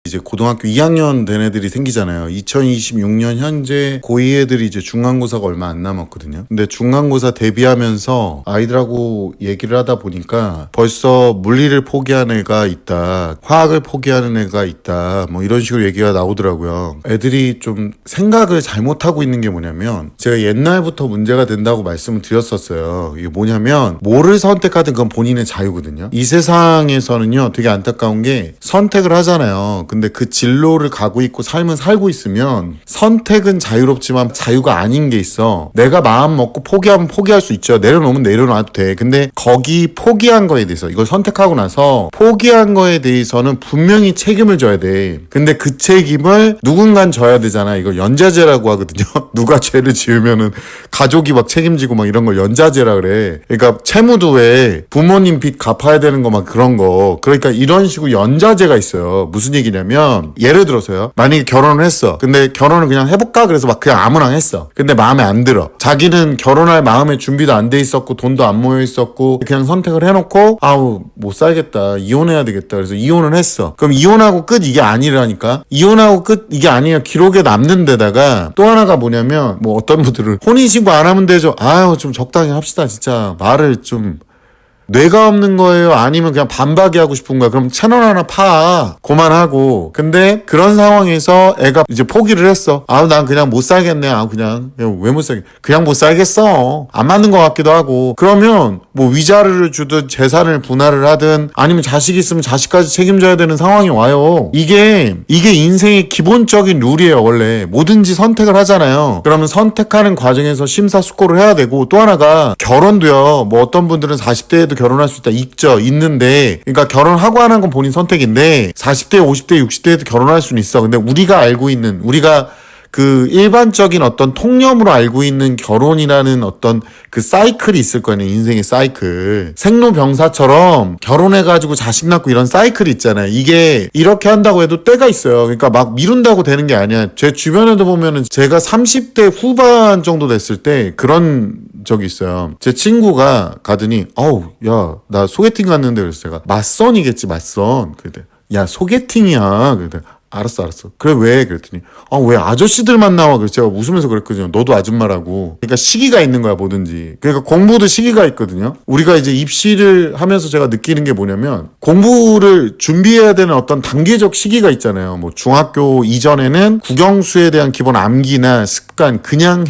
이제 고등학교 2학년 된 애들이 생기잖아요. 2026년 현재 고2 애들이 이제 중간고사가 얼마 안 남았거든요. 근데 중간고사 대비하면서 아이들하고 얘기를 하다 보니까 벌써 물리를 포기한 애가 있다, 화학을 포기하는 애가 있다, 뭐 이런 식으로 얘기가 나오더라고요. 애들이 좀 생각을 잘못하고 있는 게 뭐냐면, 제가 옛날부터 문제가 된다고 말씀을 드렸었어요. 이게 뭐냐면 뭐를 선택하든 그건 본인의 자유거든요. 이 세상에서는요 되게 안타까운 게 선택을 하잖아요. 근데 그 진로를 가고 있고 삶을 살고 있으면 선택은 자유롭지만 자유가 아닌 게 있어. 내가 마음 먹고 포기하면 포기할 수 있죠. 내려놓으면 내려놔도 돼. 근데 거기 포기한 거에 대해서, 이걸 선택하고 나서 포기한 거에 대해서는 분명히 책임을 져야 돼. 근데 그 책임을 누군간 져야 되잖아. 이걸 연좌제라고 하거든요. 누가 죄를 지으면은 가족이 막 책임지고 막 이런 걸 연좌제라 그래. 그러니까 채무도 왜 부모님 빚 갚아야 되는 거 막 그런 거. 그러니까 이런 식으로 연좌제가 있어요. 무슨 얘기냐면, 예를 들어서요, 만약에 결혼을 했어. 근데 결혼을 그냥 해볼까 그래서 막 그냥 아무랑 했어. 근데 마음에 안 들어. 자기는 결혼할 마음의 준비도 안 돼 있었고 돈도 안 모여 있었고 그냥 선택을 해놓고 아우 못 살겠다, 이혼해야 되겠다, 그래서 이혼을 했어. 그럼 이혼하고 끝 이게 아니라니까. 이혼하고 끝 이게 아니라 기록에 남는 데다가 또 하나가 뭐냐면, 뭐 어떤 분들은 혼인신고 안 하면 되죠. 아유 좀 적당히 합시다. 진짜 말을 좀, 뇌가 없는 거예요? 아니면 그냥 반박이 하고 싶은 거야? 그럼 채널 하나 파. 그만하고. 근데 그런 상황에서 애가 이제 포기를 했어. 난 그냥 못 살겠네. 그냥 왜 못 살겠? 그냥 못 살겠어. 안 맞는 것 같기도 하고. 그러면 뭐 위자료를 주든 재산을 분할을 하든, 아니면 자식 있으면 자식까지 책임져야 되는 상황이 와요. 이게 인생의 기본적인 룰이에요. 원래 뭐든지 선택을 하잖아요. 그러면 선택하는 과정에서 심사숙고를 해야 되고, 또 하나가 결혼도요. 뭐 어떤 분들은 40대에도 결혼할 수 있다. 있는데, 그러니까 결혼하고 안 한 건 본인 선택인데 40대, 50대, 60대에도 결혼할 수는 있어. 근데 우리가 그 일반적인 어떤 통념으로 알고 있는 결혼이라는 어떤 그 사이클이 있을 거예요. 인생의 사이클. 생로병사처럼 결혼해가지고 자식 낳고 이런 사이클이 있잖아요. 이게 이렇게 한다고 해도 때가 있어요. 그러니까 막 미룬다고 되는 게 아니야. 제 주변에도 보면은 제가 30대 후반 정도 됐을 때 그런 적이 있어요. 제 친구가 가더니 야, 나 소개팅 갔는데, 그래서 제가 맞선이겠지, 맞선. 그랬더니 야, 소개팅이야. 그랬더니 알았어. 그래, 왜? 그랬더니 왜 아저씨들만 나와? 그래서 제가 웃으면서 그랬거든요. 너도 아줌마라고. 그러니까 시기가 있는 거야, 뭐든지. 그러니까 공부도 시기가 있거든요. 우리가 이제 입시를 하면서 제가 느끼는 게 뭐냐면, 공부를 준비해야 되는 어떤 단계적 시기가 있잖아요. 뭐 중학교 이전에는 국영수에 대한 기본 암기나 습관, 그냥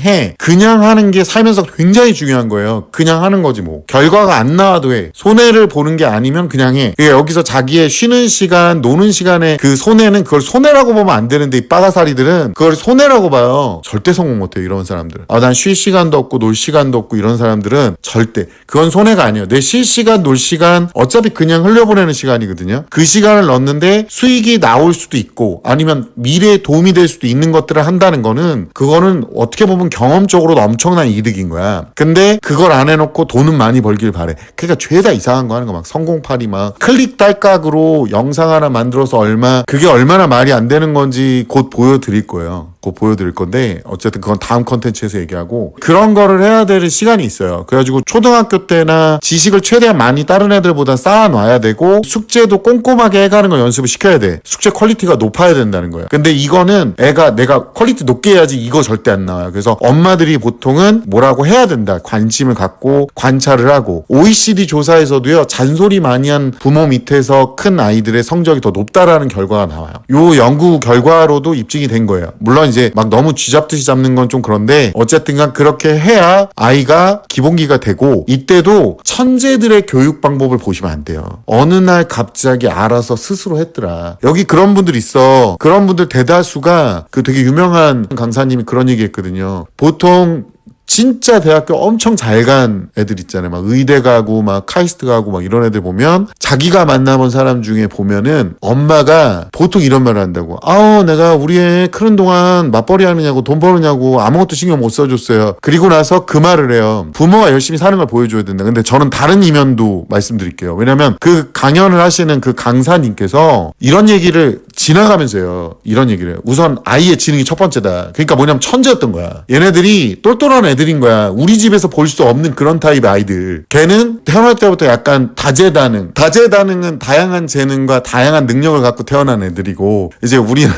하는 게 살면서 굉장히 중요한 거예요. 그냥 하는 거지 뭐. 결과가 안 나와도 해. 손해를 보는 게 아니면 그냥 해. 그러니까 여기서 자기의 쉬는 시간, 노는 시간에 그 손해는 그걸 손해라고 보면 안 되는데, 이 빠가사리들은 그걸 손해라고 봐요. 절대 성공 못해, 이런 사람들은. 난 쉴 시간도 없고 놀 시간도 없고 이런 사람들은 절대, 그건 손해가 아니에요. 내 쉴 시간, 놀 시간 어차피 그냥 흘려보내는 시간이거든요. 그 시간을 넣었는데 수익이 나올 수도 있고 아니면 미래에 도움이 될 수도 있는 것들을 한다는 거는, 그거는 어떻게 보면 경험적으로도 엄청난 이득인 거야. 근데 그걸 안 해놓고 돈은 많이 벌길 바래. 그러니까 죄다 이상한 거 하는 거, 막 성공팔이 막 클릭 딸깍으로 영상 하나 만들어서 그게 얼마나 말이 안 되는 건지 곧 보여드릴 거예요. 곧 보여드릴 건데, 어쨌든 그건 다음 컨텐츠에서 얘기하고, 그런 거를 해야 될 시간이 있어요. 그래가지고 초등학교 때나 지식을 최대한 많이 다른 애들보다 쌓아놔야 되고, 숙제도 꼼꼼하게 해가는 걸 연습을 시켜야 돼. 숙제 퀄리티가 높아야 된다는 거예요. 근데 이거는 내가 퀄리티 높게 해야지, 이거 절대 안 나와요. 그래서 엄마들이 보통은 뭐라고 해야 된다, 관심을 갖고 관찰을 하고. OECD 조사에서도요, 잔소리 많이 한 부모 밑에서 큰 아이들의 성적이 더 높다라는 결과가 나와요. 요 연구 결과로도 입증이 된 거예요. 물론 이제 막 너무 쥐잡듯이 잡는 건 좀 그런데, 어쨌든간 그렇게 해야 아이가 기본기가 되고, 이때도 천재들의 교육 방법을 보시면 안 돼요. 어느 날 갑자기 알아서 스스로 했더라. 여기 그런 분들 있어. 그런 분들 대다수가, 그 되게 유명한 강사님이 그런 얘기 했거든요. 보통 진짜 대학교 엄청 잘 간 애들 있잖아요. 막 의대 가고 막 카이스트 가고 막 이런 애들 보면, 자기가 만나본 사람 중에 보면은 엄마가 보통 이런 말을 한다고. 내가 우리 애 크는 동안 맞벌이 하느냐고 돈 버느냐고 아무것도 신경 못 써줬어요. 그리고 나서 그 말을 해요. 부모가 열심히 사는 걸 보여줘야 된다. 근데 저는 다른 이면도 말씀드릴게요. 왜냐면 그 강연을 하시는 그 강사님께서 이런 얘기를 지나가면서요 이런 얘기를 해요. 우선 아이의 지능이 첫 번째다. 그러니까 뭐냐면 천재였던 거야. 얘네들이 똘똘한 애들인 거야. 우리 집에서 볼 수 없는 그런 타입의 아이들. 걔는 태어날 때부터 약간 다재다능은 다양한 재능과 다양한 능력을 갖고 태어난 애들이고, 이제 우리는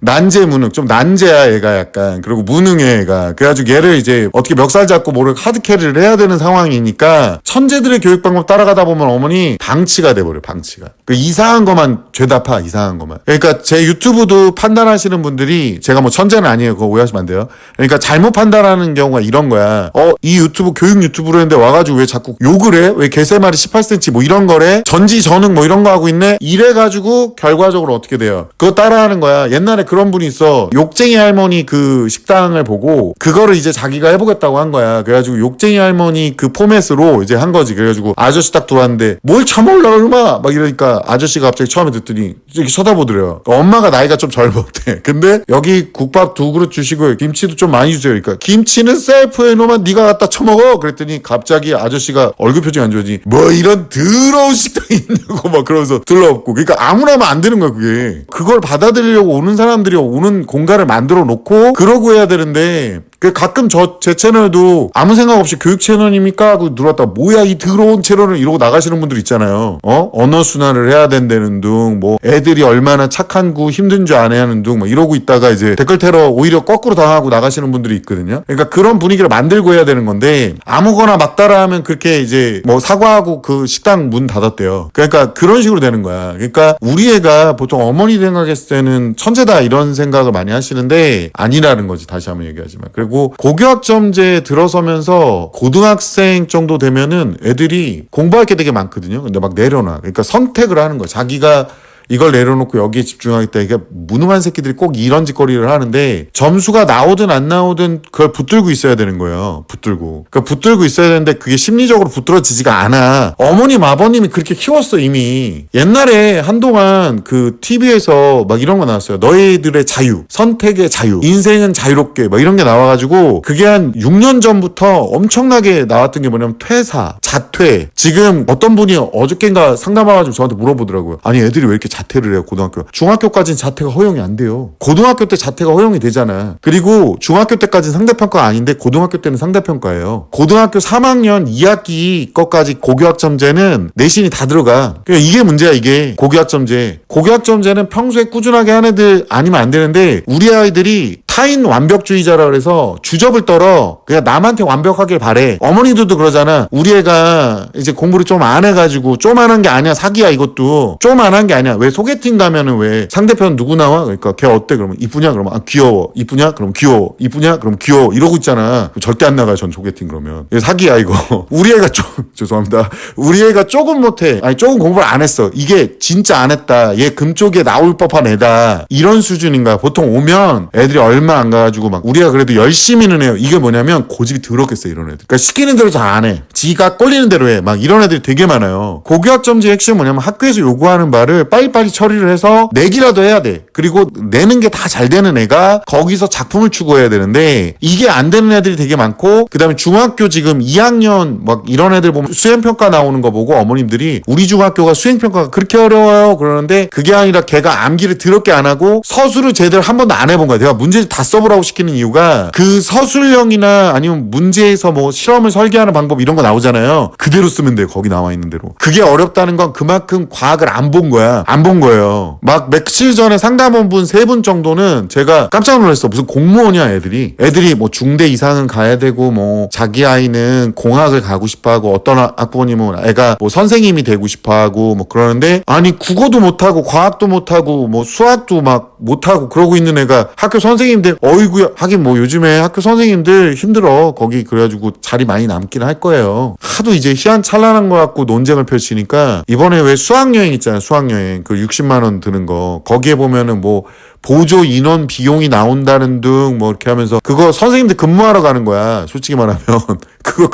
난제무능, 좀 난제야 얘가 약간. 그리고 무능해 얘가. 그래가지고 얘를 이제 어떻게 멱살 잡고 뭐를 하드캐리를 해야 되는 상황이니까 천재들의 교육 방법 따라가다 보면 어머니 방치가 돼버려. 방치가. 그 이상한 것만 죄다 파. 이상한 것만. 그러니까 제 유튜브도 판단하시는 분들이, 제가 뭐 천재는 아니에요. 그거 오해하시면 안 돼요. 그러니까 잘못 판단하는 경우가 이런 거야. 이 유튜브 교육 유튜브로 했는데 와가지고 왜 자꾸 욕을 해? 왜 개새말이 18cm 뭐 이런 거래? 전지전능 뭐 이런 거 하고 있네? 이래가지고 결과적으로 어떻게 돼요? 그거 따라하는 거야. 옛날에 그런 분이 있어. 욕쟁이 할머니 그 식당을 보고 그거를 이제 자기가 해보겠다고 한 거야. 그래가지고 욕쟁이 할머니 그 포맷으로 이제 한 거지. 그래가지고 아저씨 딱 들어왔는데 뭘 처먹으려고 얼마? 막 이러니까 아저씨가 갑자기 처음에 듣더니 이렇게 쳐다보더래요. 엄마가 나이가 좀 젊었대. 근데 여기 국밥 2그릇 주시고 김치도 좀 많이 주세요. 그러니까 김치는 셀프에 놓으면 네가 갖다 처먹어. 그랬더니 갑자기 아저씨가 얼굴 표정이 안 좋아지. 뭐 이런 더러운 식당이 있냐고 막 그러면서 들러엎고. 그러니까 아무나 하면 안 되는 거야 그게. 그걸 받아들이려고 오는 사람들이 오는 공간을 만들어 놓고 그러고 해야 되는데, 가끔 제 채널도 아무 생각 없이 교육 채널입니까? 하고 들어왔다 뭐야 이 더러운 채널을 이러고 나가시는 분들 있잖아요. 언어 순환을 해야 된다는 둥, 뭐 애들이 얼마나 착한 구 힘든 줄 안 해야 하는 둥, 뭐 이러고 있다가 이제 댓글 테러 오히려 거꾸로 당하고 나가시는 분들이 있거든요. 그러니까 그런 분위기를 만들고 해야 되는 건데 아무거나 막 따라하면 그렇게 이제 뭐 사과하고 그 식당 문 닫았대요. 그러니까 그런 식으로 되는 거야. 그러니까 우리 애가 보통 어머니 생각했을 때는 천재다 이런 생각을 많이 하시는데 아니라는 거지. 다시 한번 얘기하지만. 그리고 고교학점제에 들어서면서 고등학생 정도 되면은 애들이 공부할 게 되게 많거든요. 근데 막 내려놔. 그러니까 선택을 하는 거야. 자기가 이걸 내려놓고 여기에 집중하겠다. 이게 무능한 새끼들이 꼭 이런 짓거리를 하는데 점수가 나오든 안 나오든 그걸 붙들고 있어야 되는 거예요. 그러니까 붙들고 있어야 되는데 그게 심리적으로 붙들어지지가 않아. 어머님 아버님이 그렇게 키웠어 이미. 옛날에 한동안 그 TV에서 막 이런 거 나왔어요. 너희들의 자유, 선택의 자유, 인생은 자유롭게 막 이런 게 나와가지고 그게 한 6년 전부터 엄청나게 나왔던 게 뭐냐면 퇴사, 자퇴. 지금 어떤 분이 어저께인가 상담 와가지고 저한테 물어보더라고요. 아니 애들이 왜 이렇게 자퇴를 해요? 중학교까지는 자퇴가 허용이 안 돼요. 고등학교 때 자퇴가 허용이 되잖아. 그리고 중학교 때까지는 상대평가 아닌데 고등학교 때는 상대평가예요. 고등학교 3학년 2학기 것까지 고교학점제는 내신이 다 들어가. 그러니까 이게 문제야 이게. 고교학점제는 평소에 꾸준하게 한 애들 아니면 안 되는데 우리 아이들이 타인 완벽주의자라 그래서 주접을 떨어. 그냥 남한테 완벽하길 바래. 어머니들도 그러잖아. 우리 애가 이제 공부를 좀 안 해가지고 좀 안 한 게 아니야. 사기야 이것도. 좀 안 한 게 아니야. 왜 소개팅 가면은 왜 상대편 누구 나와? 그러니까 걔 어때? 그러면 이쁘냐? 그러면 귀여워. 이쁘냐? 그럼 귀여워. 이쁘냐? 그럼 귀여워. 이러고 있잖아. 절대 안 나가요. 전 소개팅 그러면. 이거 사기야 이거. 우리 애가 죄송합니다. 우리 애가 조금 못해. 아니 조금 공부를 안 했어. 이게 진짜 안 했다. 얘 금쪽에 나올 법한 애다. 이런 수준인가. 보통 오면 애들이 얼마 안 가가지고 막 우리가 그래도 열심히는 해요. 이게 뭐냐면 고집이 더럽겠어 이런 애들. 그러니까 시키는 대로 잘 안 해. 지가 꼴리는 대로 해. 막 이런 애들이 되게 많아요. 고교학점제 핵심은 뭐냐면 학교에서 요구하는 바를 빨리빨리 처리를 해서 내기라도 해야 돼. 그리고 내는 게 다 잘 되는 애가 거기서 작품을 추구해야 되는데 이게 안 되는 애들이 되게 많고, 그 다음에 중학교 지금 2학년 막 이런 애들 보면 수행평가 나오는 거 보고 어머님들이 우리 중학교가 수행평가가 그렇게 어려워요 그러는데 그게 아니라 걔가 암기를 더럽게 안 하고 서술을 제대로 한 번도 안 해본 거야. 내가 문제 다 써보라고 시키는 이유가 그 서술형이나 아니면 문제에서 뭐 실험을 설계하는 방법 이런 거 나오잖아요. 그대로 쓰면 돼요. 거기 나와 있는 대로. 그게 어렵다는 건 그만큼 과학을 안 본 거야. 안 본 거예요. 막 며칠 전에 상담원분 3분 정도는 제가 깜짝 놀랐어. 무슨 공무원이야 애들이 뭐 중대 이상은 가야 되고 뭐 자기 아이는 공학을 가고 싶어하고 어떤 학부모님은 애가 뭐 선생님이 되고 싶어하고 뭐 그러는데 아니 국어도 못하고 과학도 못하고 뭐 수학도 막 못하고 그러고 있는 애가 학교 선생님들 어이구야. 하긴 뭐 요즘에 학교 선생님들 힘들어. 거기 그래가지고 자리 많이 남긴 할 거예요. 하도 이제 희한찬란한 거 갖고 논쟁을 펼치니까 이번에 왜 수학여행 있잖아요. 수학여행 그 60만 원 드는 거 거기에 보면은 뭐 보조 인원 비용이 나온다는 등 뭐 이렇게 하면서 그거 선생님들 근무하러 가는 거야. 솔직히 말하면 그거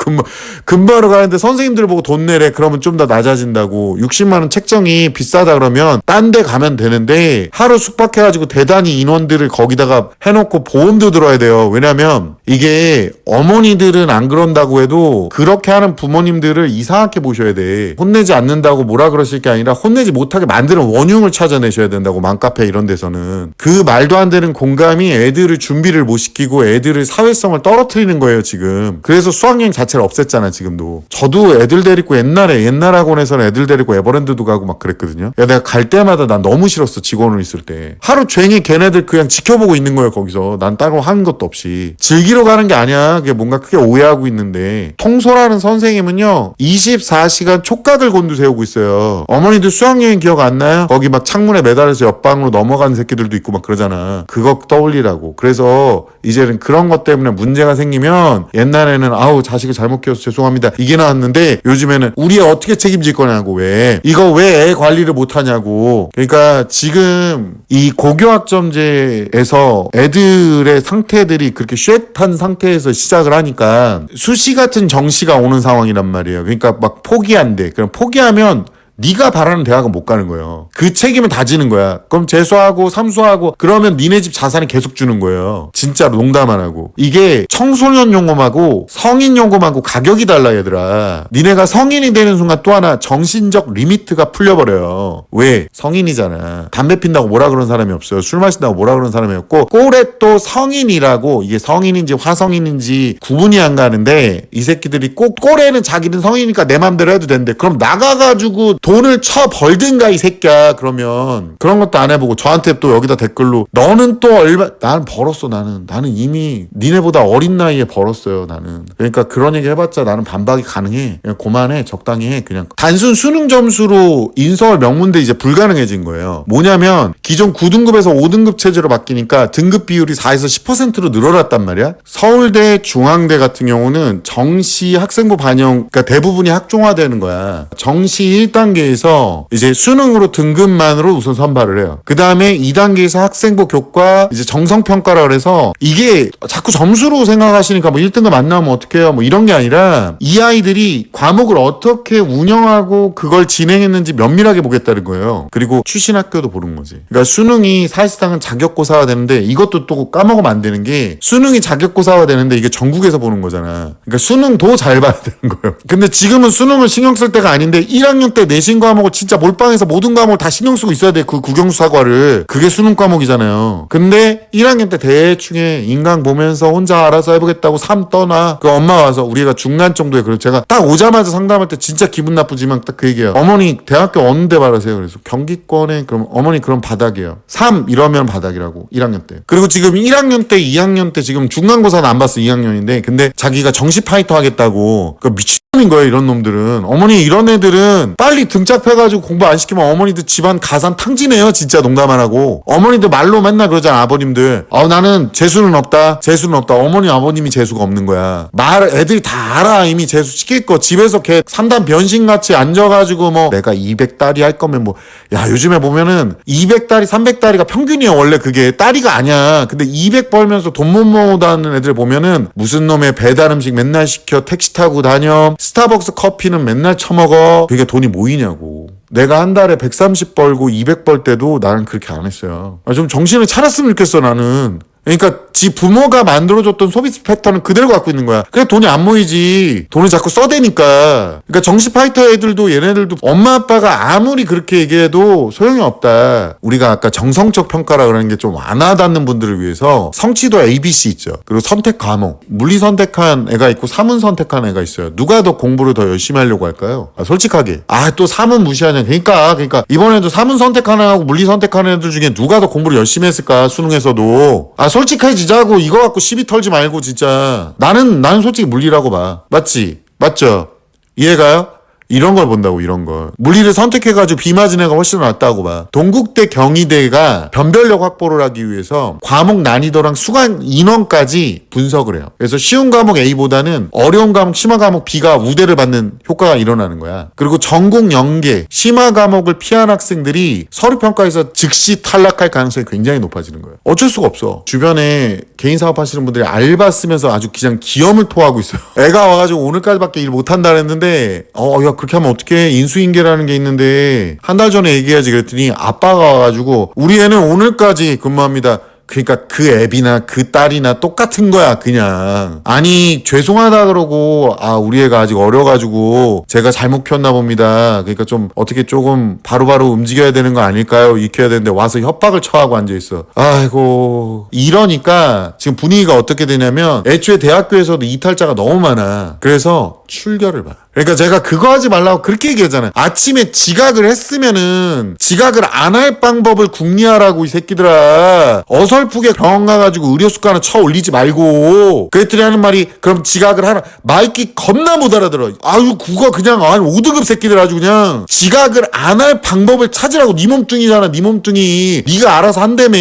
근무하러 가는데 선생님들 보고 돈 내래. 그러면 좀 더 낮아진다고. 60만 원 책정이 비싸다 그러면 딴 데 가면 되는데 하루 숙박해가지고 대단히 인원들을 거기다가 해놓고 보험도 들어야 돼요. 왜냐면 이게 어머니들은 안 그런다고 해도 그렇게 하는 부모님들을 이상하게 보셔야 돼. 혼내지 않는다고 뭐라 그러실 게 아니라 혼내지 못하게 만드는 원흉을 찾아내셔야 된다고. 맘카페 이런 데서는. 그 말도 안 되는 공감이 애들을 준비를 못 시키고 애들의 사회성을 떨어뜨리는 거예요 지금. 그래서 수학여행 자체를 없앴잖아 지금도. 저도 애들 데리고 옛날 학원에서는 애들 데리고 에버랜드도 가고 막 그랬거든요. 야, 내가 갈 때마다 난 너무 싫었어. 직원으로 있을 때 하루 종일 걔네들 그냥 지켜보고 있는 거예요 거기서. 난 따로 하는 것도 없이. 즐기러 가는 게 아니야. 그게 뭔가 크게 오해하고 있는데, 통솔하는 선생님은요 24시간 촉각을 곤두세우고 있어요. 어머니들 수학여행 기억 안 나요? 거기 막 창문에 매달려서 옆방으로 넘어가는 새끼들도 있고 막 그러잖아. 그거 떠올리라고. 그래서 이제는 그런 것 때문에 문제가 생기면, 옛날에는 아우 자식을 잘못 키워서 죄송합니다 이게 나왔는데, 요즘에는 우리 애 어떻게 책임질 거냐고. 왜 이거 왜 애 관리를 못하냐고. 그러니까 지금 이 고교학점제에서 애들의 상태들이 그렇게 쉐트한 상태에서 시작을 하니까 수시 같은 정시가 오는 상황이란 말이에요. 그러니까 막 포기한대. 그럼 포기하면 네가 바라는 대학은 못 가는 거예요. 그 책임은 다 지는 거야. 그럼 재수하고 삼수하고 그러면 니네 집 자산이 계속 주는 거예요. 진짜로 농담 안 하고. 이게 청소년 요금하고 성인 요금하고 가격이 달라 얘들아. 니네가 성인이 되는 순간 또 하나 정신적 리미트가 풀려버려요. 왜? 성인이잖아. 담배 핀다고 뭐라 그런 사람이 없어요. 술 마신다고 뭐라 그런 사람이 없고, 꼴에 또 성인이라고, 이게 성인인지 화성인인지 구분이 안 가는데, 이 새끼들이 꼭 꼴에는 자기는 성인이니까 내 맘대로 해도 된대. 그럼 나가가지고 돈을 쳐 벌든가 이 새끼야. 그러면 그런 것도 안 해보고 저한테 또 여기다 댓글로 너는 또 얼마. 나는 벌었어. 나는 이미 니네보다 어린 나이에 벌었어요. 나는. 그러니까 그런 얘기 해봤자 나는 반박이 가능해. 그냥 그만해. 적당히 해. 그냥 단순 수능 점수로 인서울 명문대 이제 불가능해진 거예요. 뭐냐면 기존 9등급에서 5등급 체제로 바뀌니까 등급 비율이 4에서 10%로 늘어났단 말이야. 서울대, 중앙대 같은 경우는 정시 학생부 반영, 그러니까 대부분이 학종화되는 거야. 정시 1단계 에서 이제 수능으로 등급만으로 우선 선발을 해요. 그 다음에 2단계에서 학생부 교과 이제 정성평가라 그래서, 이게 자꾸 점수로 생각하시니까 뭐 1등급 안 나오면 어떡해요 뭐 이런 게 아니라, 이 아이들이 과목을 어떻게 운영하고 그걸 진행했는지 면밀하게 보겠다는 거예요. 그리고 출신 학교도 보는 거지. 그러니까 수능이 사실상은 자격고사화 되는데, 이것도 또 까먹으면 안 되는 게, 수능이 자격고사화 되는데 이게 전국에서 보는 거잖아. 그러니까 수능도 잘 봐야 되는 거예요. 근데 지금은 수능을 신경 쓸 때가 아닌데 1학년 때 내신 과목을 진짜 몰빵해서 모든 과목을 다 신경 쓰고 있어야 돼. 그 국영수 사과를. 그게 수능 과목이잖아요. 근데 1학년 때 대충에 인강 보면서 혼자 알아서 해보겠다고 3 떠나. 그 엄마 와서, 우리 애가 중간 정도에, 그래서 제가 딱 오자마자 상담할 때 진짜 기분 나쁘지만 딱 그 얘기예요. 어머니 대학교 어느 데 받으세요? 그래서 경기권에. 그럼 어머니 그럼 바닥이에요. 3 이러면 바닥이라고. 1학년 때. 그리고 지금 1학년 때 2학년 때 지금 중간고사는 안 봤어. 2학년인데 근데 자기가 정시 파이터 하겠다고. 그 미친놈인 거예요 이런 놈들은. 어머니 이런 애들은 빨리 등짝해가지고 공부 안 시키면 어머니들 집안 가산 탕진해요. 진짜 농담 안 하고. 어머니들 말로 맨날 그러잖아. 아버님들. 나는 재수는 없다. 재수는 없다. 어머니 아버님이 재수가 없는 거야. 애들이 다 알아. 이미 재수 시킬 거. 집에서 걔 3단 변신같이 앉아가지고 뭐 내가 200달이 할 거면 뭐, 야 요즘에 보면은 200달이 300달이가 평균이야. 원래 그게 딸이가 아니야. 근데 200 벌면서 돈 못 모으다는 애들 보면은 무슨 놈의 배달 음식 맨날 시켜, 택시 타고 다녀, 스타벅스 커피는 맨날 처먹어. 그게 돈이 모이냐고. 내가 한 달에 130 벌고 200 벌 때도 나는 그렇게 안 했어요. 좀 정신을 차렸으면 좋겠어 나는. 그러니까 지 부모가 만들어줬던 소비 패턴은 그대로 갖고 있는 거야. 그래 돈이 안 모이지. 돈을 자꾸 써대니까. 그러니까 정시 파이터 애들도 얘네들도 엄마 아빠가 아무리 그렇게 얘기해도 소용이 없다. 우리가 아까 정성적 평가라 그러는 게 좀 안 와닿는 분들을 위해서 성취도 ABC 있죠. 그리고 선택 과목. 물리 선택한 애가 있고 사문 선택한 애가 있어요. 누가 더 공부를 더 열심히 하려고 할까요? 솔직하게. 또 사문 무시하냐. 그러니까 이번에도 사문 선택하는 애하고 물리 선택하는 애들 중에 누가 더 공부를 열심히 했을까? 수능에서도. 솔직해지자고. 이거 갖고 시비 털지 말고 진짜. 나는 솔직히 물리라고 봐. 맞지? 맞죠? 이해가요? 이런 걸 본다고, 이런 걸. 물리를 선택해가지고 B 맞은 애가 훨씬 낫다고 봐. 동국대 경희대가 변별력 확보를 하기 위해서 과목 난이도랑 수강 인원까지 분석을 해요. 그래서 쉬운 과목 A보다는 어려운 과목, 심화 과목 B가 우대를 받는 효과가 일어나는 거야. 그리고 전국 연계, 심화 과목을 피한 학생들이 서류평가에서 즉시 탈락할 가능성이 굉장히 높아지는 거예요. 어쩔 수가 없어. 주변에 개인 사업하시는 분들이 알바 쓰면서 아주 그냥 기염을 토하고 있어요. 애가 와가지고 오늘까지밖에 일 못한다 그랬는데 야 그렇게 하면 어떡해, 인수인계라는 게 있는데 한 달 전에 얘기해야지 그랬더니 아빠가 와가지고 우리 애는 오늘까지 근무합니다. 그러니까 그 앱이나 그 딸이나 똑같은 거야 그냥. 아니 죄송하다 그러고 우리 애가 아직 어려가지고 제가 잘못 켰나 봅니다. 그러니까 좀 어떻게 조금 바로바로 움직여야 되는 거 아닐까요? 익혀야 되는데 와서 협박을 처하고 앉아있어. 아이고. 이러니까 지금 분위기가 어떻게 되냐면 애초에 대학교에서도 이탈자가 너무 많아. 그래서 출결을 봐. 그러니까 제가 그거 하지 말라고 그렇게 얘기하잖아요. 아침에 지각을 했으면은 지각을 안 할 방법을 궁리하라고 이 새끼들아. 어설프게 병원 가가지고 의료수가 하나 쳐 올리지 말고. 그랬더니 하는 말이 그럼 지각을 하라. 말귀 겁나 못 알아들어. 아유 국어 그냥 5등급 새끼들 아주 그냥. 지각을 안 할 방법을 찾으라고. 네 몸뚱이잖아 네 몸뚱이. 네가 알아서 한다며.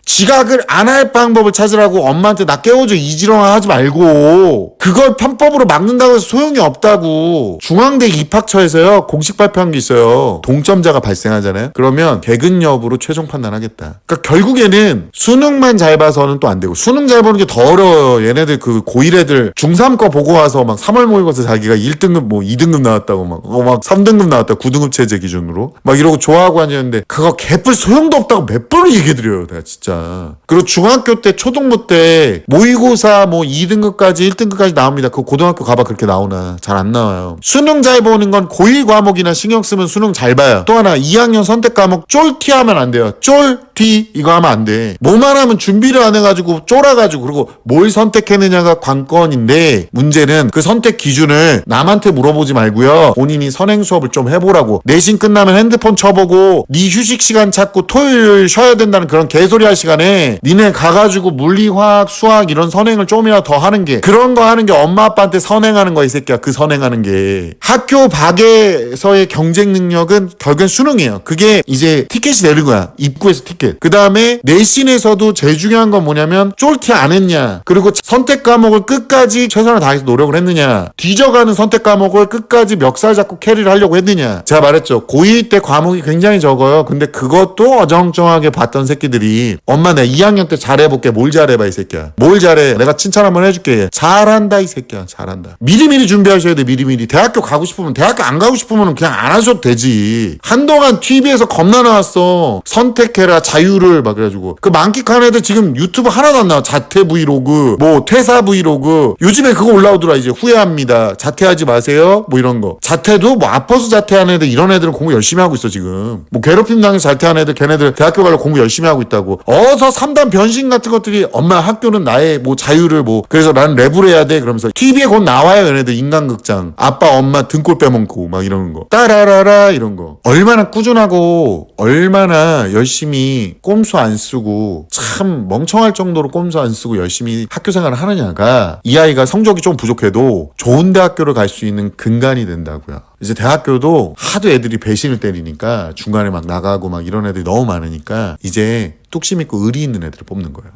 지각을 안 할 방법을 찾으라고. 엄마한테 나 깨워줘 이지렁 하지 말고. 그걸 편법으로 막는다고 해서 소용이 없다고. 중앙대 입학처에서요 공식 발표한 게 있어요. 동점자가 발생하잖아요. 그러면 개근 여부로 최종 판단하겠다. 그러니까 결국에는 수능만 잘 봐서는 또 안 되고, 수능 잘 보는 게 더 어려워요. 얘네들 그 고1 애들 중3 거 보고 와서 막 3월 모의고사 자기가 1등급 뭐 2등급 나왔다고 막 3등급 나왔다 9등급 체제 기준으로 막 이러고 좋아하고 앉았는데 그거 개뿔 소용도 없다고 몇 번을 얘기해드려요 내가 진짜. 그리고 중학교 때 초등부 때 모의고사 뭐 2등급까지 1등급까지 나옵니다. 그 고등학교 가봐 그렇게 나오나. 잘 안 나와요. 수능 잘 보는 건 고1 과목이나 신경 쓰면 수능 잘 봐요. 또 하나 2학년 선택 과목 쫄티 하면 안 돼요. 쫄티 이거 하면 안 돼. 뭐만 하면 준비를 안 해가지고 쫄아가지고. 그리고 뭘 선택했느냐가 관건인데 문제는 그 선택 기준을 남한테 물어보지 말고요. 본인이 선행 수업을 좀 해보라고. 내신 끝나면 핸드폰 쳐보고 네 휴식 시간 찾고 토요일 쉬어야 된다는 그런 개소리 할 시간에 니네 가가지고 물리, 화학, 수학 이런 선행을 좀이라도 더 하는 게, 그런 거 하는 게 엄마 아빠한테 선행하는 거야 이 새끼야. 그 선행하는 게. 학교 밖에서의 경쟁 능력은 결국엔 수능이에요. 그게 이제 티켓이 내린 거야. 입구에서 티켓. 그 다음에 내신에서도 제일 중요한 건 뭐냐면 쫄티 안 했냐, 그리고 선택 과목을 끝까지 최선을 다해서 노력을 했느냐, 뒤져가는 선택 과목을 끝까지 멱살 잡고 캐리를 하려고 했느냐. 제가 말했죠. 고2 때 과목이 굉장히 적어요. 근데 그것도 어정쩡하게 봤던 새끼들이 엄마 내가 2학년 때 잘해볼게. 뭘 잘해봐 이 새끼야. 뭘 잘해. 내가 칭찬 한번 해줄게. 잘한다 이 새끼야. 잘한다. 미리미리 준비하셔야 돼. 미리미리. 대학교 가고 싶으면, 대학교 안 가고 싶으면 그냥 안 하셔도 되지. 한동안 TV에서 겁나 나왔어. 선택해라 자유를 막 그래가지고 그 만끽한 애들 지금 유튜브 하나도 안 나와. 자퇴 브이로그 뭐 퇴사 브이로그 요즘에 그거 올라오더라. 이제 후회합니다 자퇴하지 마세요 뭐 이런 거. 자퇴도 뭐 아파서 자퇴하는 애들, 이런 애들은 공부 열심히 하고 있어 지금. 뭐 괴롭힘 당해서 자퇴하는 애들, 걔네들 대학교 가려고 공부 열심히 하고 있다고. 어서 3단 변신 같은 것들이 엄마 학교는 나의 뭐 자유를 뭐 그래서 나는 랩을 해야 돼 그러면서 TV에 곧 나와요. 얘네들 인간극장. 아빠 엄마 등골 빼먹고 막 이러는 거. 따라라라 이런 거. 얼마나 꾸준하고 얼마나 열심히 꼼수 안 쓰고, 참 멍청할 정도로 꼼수 안 쓰고 열심히 학교 생활을 하느냐가 이 아이가 성적이 좀 부족해도 좋은 대학교를 갈 수 있는 근간이 된다고요. 이제 대학교도 하도 애들이 배신을 때리니까 중간에 막 나가고 막 이런 애들이 너무 많으니까 이제 뚝심 있고 의리 있는 애들을 뽑는 거예요.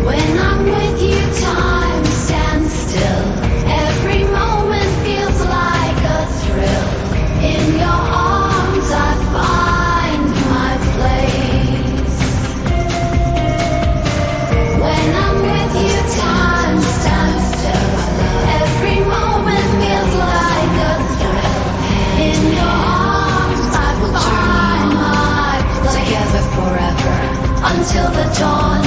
When I'm with you, time stands still. Every moment feels like a thrill. In your arms, I find my place. When I'm with you, time stands still. Every moment feels like a thrill. In your arms, I find my place. Together forever until the dawn.